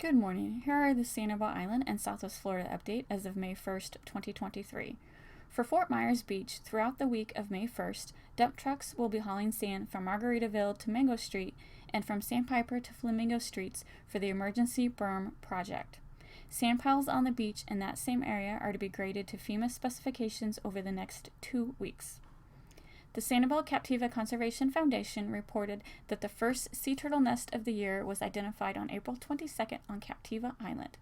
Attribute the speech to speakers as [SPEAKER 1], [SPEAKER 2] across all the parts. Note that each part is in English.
[SPEAKER 1] Good morning. Here are the Sanibel Island and Southwest Florida update as of May 1st, 2023. For Fort Myers Beach, throughout the week of May 1st, dump trucks will be hauling sand from Margaritaville to Mango Street and from Sandpiper to Flamingo Streets for the Emergency Berm Project. Sand piles on the beach in that same area are to be graded to FEMA specifications over the next 2 weeks. The Sanibel Captiva Conservation Foundation reported that the first sea turtle nest of the year was identified on April 22nd on Captiva Island.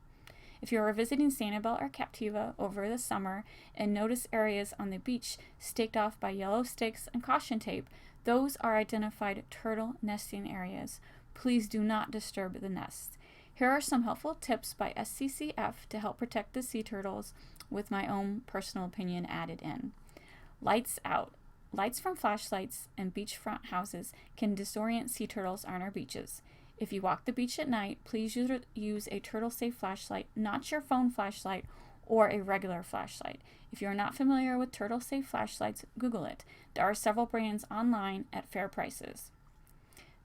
[SPEAKER 1] If you are visiting Sanibel or Captiva over the summer and notice areas on the beach staked off by yellow stakes and caution tape, those are identified turtle nesting areas. Please do not disturb the nests. Here are some helpful tips by SCCF to help protect the sea turtles, with my own personal opinion added in. Lights out. Lights from flashlights and beachfront houses can disorient sea turtles on our beaches. If you walk the beach at night, please use a turtle-safe flashlight, not your phone flashlight or a regular flashlight. If you are not familiar with turtle-safe flashlights, Google it. There are several brands online at fair prices.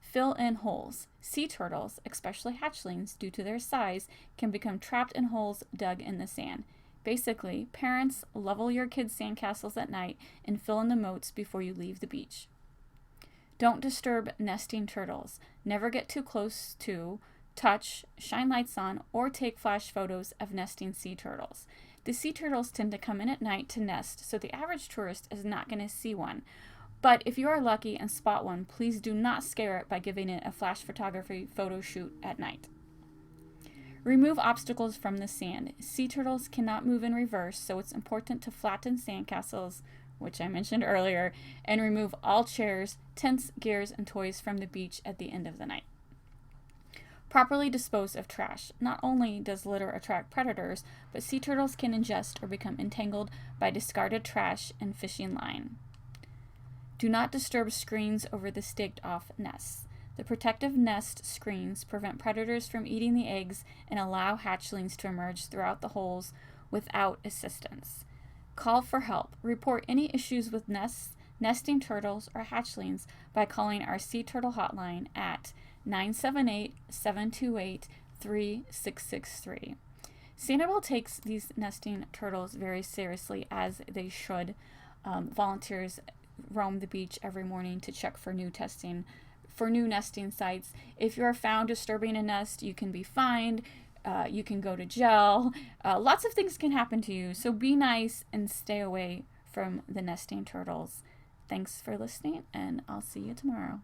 [SPEAKER 1] Fill in holes. Sea turtles, especially hatchlings, due to their size, can become trapped in holes dug in the sand. Basically, parents, level your kids' sandcastles at night and fill in the moats before you leave the beach. Don't disturb nesting turtles. Never get too close to, touch, shine lights on, or take flash photos of nesting sea turtles. The sea turtles tend to come in at night to nest, so the average tourist is not going to see one. But if you are lucky and spot one, please do not scare it by giving it a flash photography photo shoot at night. Remove obstacles from the sand. Sea turtles cannot move in reverse, so it's important to flatten sandcastles, which I mentioned earlier, and remove all chairs, tents, gears, and toys from the beach at the end of the night. Properly dispose of trash. Not only does litter attract predators, but sea turtles can ingest or become entangled by discarded trash and fishing line. Do not disturb screens over the staked-off nests. The protective nest screens prevent predators from eating the eggs and allow hatchlings to emerge throughout the holes without assistance. Call for help. Report any issues with nests, nesting turtles, or hatchlings by calling our Sea Turtle Hotline at 978-728-3663. Sanibel takes these nesting turtles very seriously, as they should. Volunteers roam the beach every morning to check for new nesting sites. If you are found disturbing a nest, you can be fined, you can go to jail. Lots of things can happen to you, so be nice and stay away from the nesting turtles. Thanks for listening, and I'll see you tomorrow.